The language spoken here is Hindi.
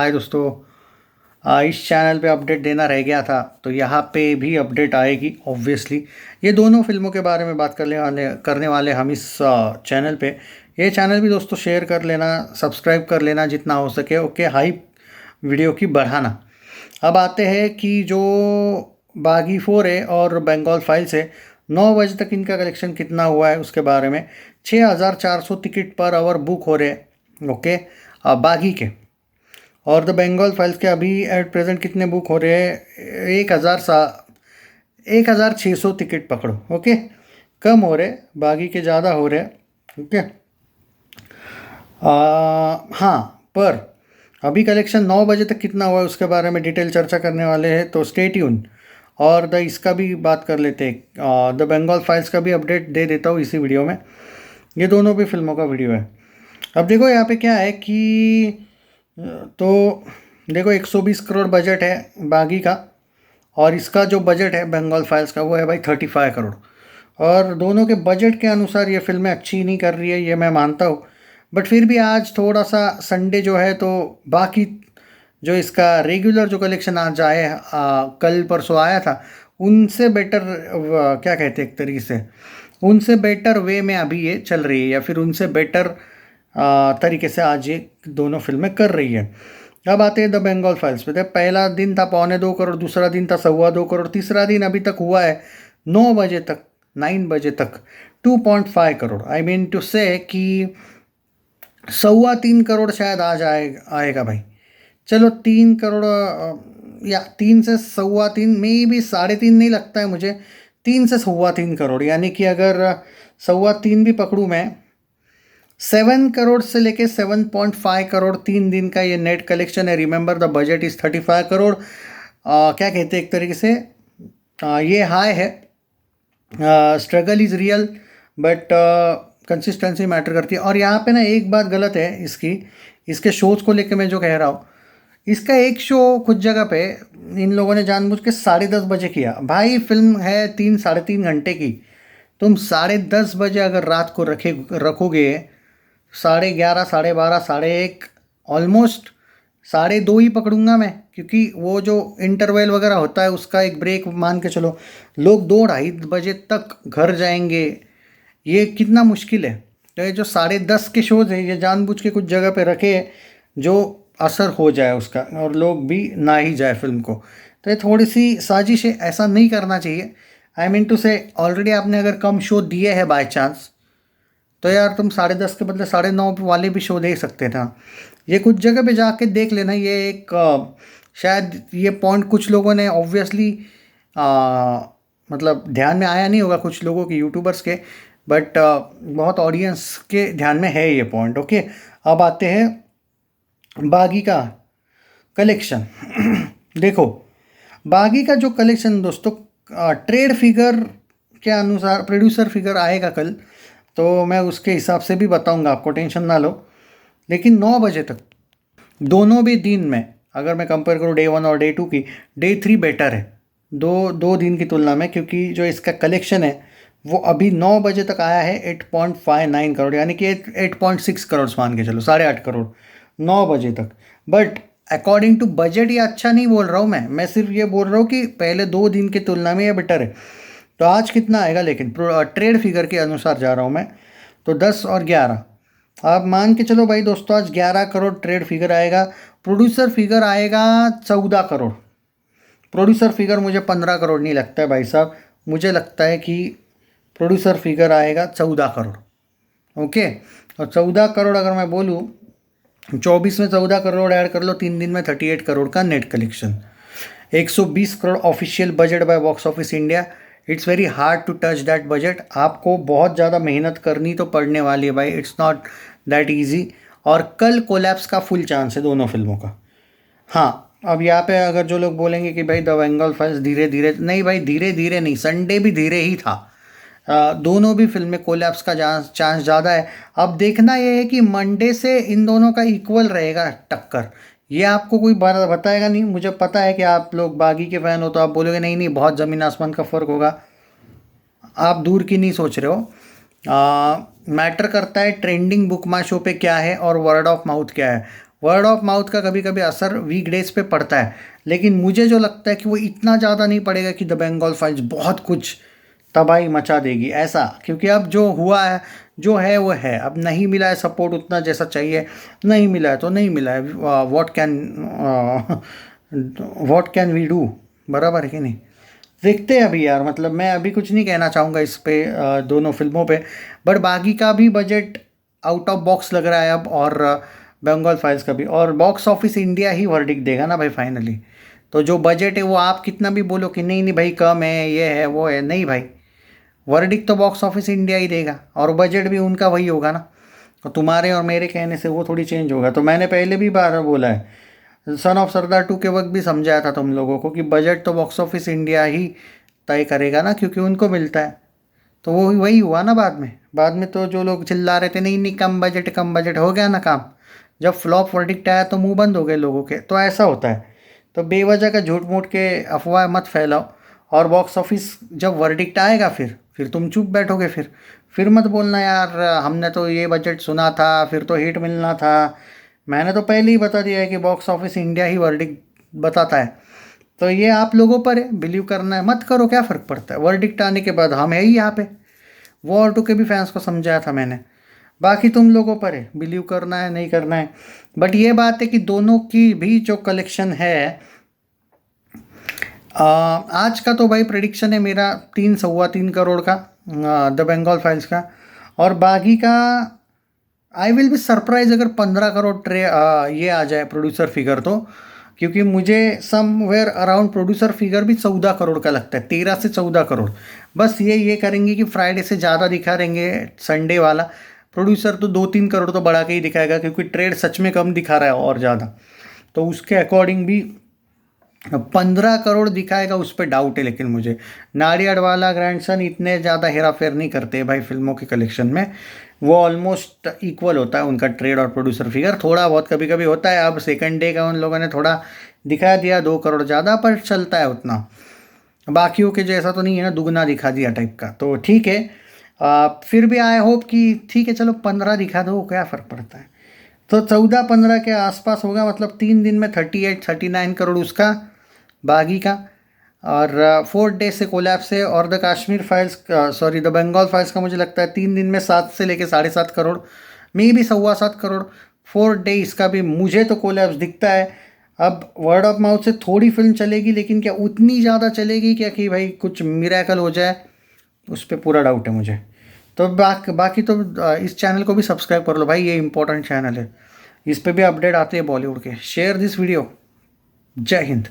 हाय दोस्तों। इस चैनल पे अपडेट देना रह गया था तो यहाँ पे भी अपडेट आएगी ऑब्वियसली। ये दोनों फिल्मों के बारे में बात करने वाले हम इस चैनल पे। ये चैनल भी दोस्तों शेयर कर लेना, सब्सक्राइब कर लेना जितना हो सके। ओके, हाइप वीडियो की बढ़ाना। अब आते हैं कि जो बागी फोर है और बंगाल फाइल्स है, 9 बजे तक इनका कलेक्शन कितना हुआ है उसके बारे में। 6,400 टिकट पर आवर बुक हो रहे हैं। ओके, बागी के और द बंगाल फाइल्स के अभी एट प्रेजेंट कितने बुक हो रहे हैं? 1,600 टिकट पकड़ो। ओके, कम हो रहे, बागी के ज़्यादा हो रहे। ओके, हाँ, पर अभी कलेक्शन 9 बजे तक कितना हुआ है उसके बारे में डिटेल चर्चा करने वाले हैं, तो स्टे ट्यून। और द इसका भी बात कर लेते हैं, द बंगाल फाइल्स का भी अपडेट दे देता हूँ इसी वीडियो में। ये दोनों भी फिल्मों का वीडियो है। अब देखो यहाँ पे क्या है कि तो देखो 120 करोड़ बजट है बागी का, और इसका जो बजट है बंगाल फाइल्स का वो है भाई 35 करोड़। और दोनों के बजट के अनुसार ये फिल्में अच्छी नहीं कर रही है, ये मैं मानता हूँ। बट फिर भी आज थोड़ा सा संडे जो है, तो बाकी जो इसका रेगुलर जो कलेक्शन आज आए, कल परसों आया था, उनसे बेटर, क्या कहते हैं एक तरीके से, उनसे बेटर वे में अभी ये चल रही है, या फिर उनसे बेटर तरीके से आज ये दोनों फिल्में कर रही है। अब आते हैं द बंगाल फाइल्स पे। पहला दिन था 2.25 करोड़, दूसरा दिन था 2.25 करोड़, तीसरा दिन अभी तक हुआ है 9 बजे तक, 9 बजे तक 2.5 करोड़। आई मीन टू से कि 3.25 करोड़ शायद आज आएगा भाई। चलो 3 करोड़, या 3 से 3.25, मे भी 3.5 नहीं लगता है मुझे, 3 से 3.25 करोड़, यानी कि अगर 3.25 भी पकड़ूँ मैं, 7 करोड़ से लेके 7.5 करोड़ 3 दिन का ये नेट कलेक्शन है। Remember the budget is 35 crore. क्या कहते हैं एक तरीके से, ये हाई है। Struggle is real, but consistency matter करती है। और यहाँ पे ना एक बात गलत है इसकी, इसके शोज़ को लेके मैं जो कह रहा हूँ, इसका एक शो कुछ जगह पे इन लोगों ने जानबूझ के 10:30 बजे किया। भाई फिल्म है 3 साढ़े 3 घंटे की, तुम 10:30 बजे अगर रात को रखोगे, 11:30, 12:30, 1:30, ऑलमोस्ट 2:30 ही पकड़ूंगा मैं, क्योंकि वो जो इंटरवल वगैरह होता है उसका एक ब्रेक मान के चलो, लोग 2-2:30 बजे तक घर जाएंगे, ये कितना मुश्किल है। तो ये जो 10:30 के शोज़ है, ये जानबूझ के कुछ जगह पे रखे जो असर हो जाए उसका, और लोग भी ना ही जाए फिल्म को। तो ये थोड़ी सी साजिश है, ऐसा नहीं करना चाहिए। आई मीन टू से, ऑलरेडी आपने अगर कम शो दिए हैं बाय चांस, तो यार तुम 10:30 के बदले 9:30 वाले भी शो दे सकते थे। ये कुछ जगह पे जाके देख लेना। ये एक शायद ये पॉइंट कुछ लोगों ने ऑब्वियसली मतलब ध्यान में आया नहीं होगा, कुछ लोगों के, यूट्यूबर्स के, बट बहुत ऑडियंस के ध्यान में है ये पॉइंट। ओके, अब आते हैं बागी का कलेक्शन। देखो, बागी का जो कलेक्शन दोस्तों, ट्रेड फिगर के अनुसार प्रोड्यूसर फिगर आएगा कल, तो मैं उसके हिसाब से भी बताऊंगा आपको, टेंशन ना लो। लेकिन 9 बजे तक दोनों भी दिन में अगर मैं कंपेयर करूँ डे 1 और डे 2 की, डे 3 बेटर है दो दो दिन की तुलना में, क्योंकि जो इसका कलेक्शन है वो अभी 9 बजे तक आया है 8.59 करोड़, यानी कि 8.6 करोड़ मान के चलो, 8.5 करोड़ 9 बजे तक। बट अकॉर्डिंग टू बजट ये अच्छा नहीं बोल रहा हूँ मैं सिर्फ ये बोल रहा हूँ कि पहले 2 दिन की तुलना में ये बेटर है। तो आज कितना आएगा, लेकिन ट्रेड फिगर के अनुसार जा रहा हूँ मैं, तो 10 और 11, आप मान के चलो भाई दोस्तों, आज 11 करोड़ ट्रेड फिगर आएगा। प्रोड्यूसर फिगर आएगा 14 करोड़। प्रोड्यूसर फिगर मुझे 15 करोड़ नहीं लगता है भाई साहब, मुझे लगता है कि प्रोड्यूसर फिगर आएगा 14 करोड़। ओके, और 14 करोड़ अगर मैं बोलूँ, 24 में 14 करोड़ ऐड कर लो, 3 दिन में 38 करोड़ का net collection. 120 crore official budget by box office India. It's very hard to touch that budget. आपको बहुत ज़्यादा मेहनत करनी तो पड़ने वाली है भाई, इट्स नॉट दैट इजी। और कल कोलैप्स का फुल चांस है दोनों फिल्मों का। हाँ, अब यहाँ पे अगर जो लोग बोलेंगे कि भाई द बंगाल फाइल्स धीरे धीरे, नहीं भाई, धीरे धीरे नहीं, संडे भी धीरे ही था। दोनों भी फिल्में कोलैप्स का चांस ज़्यादा है। अब देखना ये है कि मंडे से इन दोनों का इक्वल रहेगा टक्कर, ये आपको कोई बताएगा नहीं। मुझे पता है कि आप लोग बागी के फ़ैन हो, तो आप बोलोगे नहीं नहीं बहुत ज़मीन आसमान का फ़र्क होगा। आप दूर की नहीं सोच रहे हो। मैटर करता है ट्रेंडिंग बुक माई शो पे क्या है और वर्ड ऑफ माउथ क्या है। वर्ड ऑफ माउथ का कभी कभी असर वीक डेज पे पड़ता है, लेकिन मुझे जो लगता है कि वो इतना ज़्यादा नहीं पड़ेगा कि द बंगाल फाइल्स बहुत कुछ तबाही मचा देगी ऐसा, क्योंकि अब जो हुआ है जो है वो है। अब नहीं मिला है सपोर्ट उतना जैसा चाहिए, नहीं मिला है तो नहीं मिला है। व्हाट कैन वी डू, बराबर है कि नहीं। देखते हैं अभी यार, मतलब मैं अभी कुछ नहीं कहना चाहूँगा इस पे, दोनों फिल्मों पे। बट बागी का भी बजट आउट ऑफ बॉक्स लग रहा है अब, और बंगाल फाइल्स का भी। और बॉक्स ऑफिस इंडिया ही वर्डिक्ट देगा ना भाई फाइनली। तो जो बजट है वो आप कितना भी बोलो कि नहीं नहीं भाई कम है, ये है वो है, नहीं भाई, वर्डिक्ट तो बॉक्स ऑफिस इंडिया ही देगा, और बजट भी उनका वही होगा ना। तो तुम्हारे और मेरे कहने से वो थोड़ी चेंज होगा। तो मैंने पहले भी बार बोला है, सन ऑफ सरदार 2 के वक्त भी समझाया था तुम लोगों को कि बजट तो बॉक्स ऑफिस इंडिया ही तय करेगा ना, क्योंकि उनको मिलता है। तो वो वही हुआ ना बाद में तो जो लोग चिल्ला रहे थे नहीं नहीं कम बजट, हो गया ना काम। जब फ्लॉप वर्डिक्ट आया तो मुंह बंद हो गए लोगों के। तो ऐसा होता है। तो बेवजह का झूठ मूठ के अफवाह मत फैलाओ। और बॉक्स ऑफिस जब वर्डिक्ट आएगा फिर तुम चुप बैठोगे। फिर मत बोलना यार हमने तो ये बजट सुना था, फिर तो हिट मिलना था। मैंने तो पहले ही बता दिया है कि बॉक्स ऑफिस इंडिया ही वर्डिक्ट बताता है। तो ये आप लोगों पर है, बिलीव करना है मत करो, क्या फ़र्क पड़ता है। वर्डिक्ट आने के बाद हम है ही यहाँ पे। वॉर 2 के भी फैंस को समझाया था मैंने। बाकी तुम लोगों पर है, बिलीव करना है नहीं करना है। बट ये बात है कि दोनों की भी जो कलेक्शन है, आज का तो भाई प्रेडिक्शन है मेरा 3 सवा 3 करोड़ का, द बंगाल फाइल्स का। और बागी का आई विल बी सरप्राइज अगर 15 करोड़ ये आ जाए प्रोड्यूसर फिगर तो। क्योंकि मुझे समवेयर अराउंड प्रोड्यूसर फिगर भी 14 करोड़ का लगता है, 13 से 14 करोड़। बस ये करेंगे कि फ्राइडे से ज़्यादा दिखा देंगे संडे वाला। प्रोड्यूसर तो 2-3 करोड़ तो बढ़ा के ही दिखाएगा, क्योंकि ट्रेड सच में कम दिखा रहा है और ज़्यादा। तो उसके अकॉर्डिंग भी 15 करोड़ दिखाएगा, उस पर डाउट है। लेकिन मुझे नाडियाडवाला ग्रैंडसन इतने ज़्यादा हेराफेर नहीं करते भाई फिल्मों के कलेक्शन में। वो ऑलमोस्ट इक्वल होता है उनका ट्रेड और प्रोड्यूसर फिगर, थोड़ा बहुत कभी कभी होता है। अब सेकंड डे का उन लोगों ने थोड़ा दिखा दिया 2 करोड़ ज़्यादा, पर चलता है उतना। बाकियों के जैसा तो नहीं है ना, दुगना दिखा दिया टाइप का। तो ठीक है, फिर भी आई होप कि ठीक है चलो 15 दिखा दो, क्या फ़र्क पड़ता है। तो 14-15 के आसपास होगा, मतलब 3 दिन में 38-39 करोड़ उसका बागी का। और 4 डे से कोलैप्स से। और the Kashmir files sorry the Bengal files का मुझे लगता है 3 दिन में 7 से लेके 7.5 करोड़, मे भी 7.25 करोड़। 4 डे इसका भी मुझे तो कोलैप्स दिखता है। अब वर्ड ऑफ माउथ से थोड़ी फिल्म चलेगी, लेकिन क्या उतनी ज़्यादा चलेगी क्या कि भाई कुछ मिरेकल हो जाए, उस पर पूरा डाउट है मुझे। तो बाकी तो इस चैनल को भी सब्सक्राइब कर लो भाई, ये इंपॉर्टेंट चैनल है। इस पे भी अपडेट आते हैं बॉलीवुड के। Share this video. जय हिंद।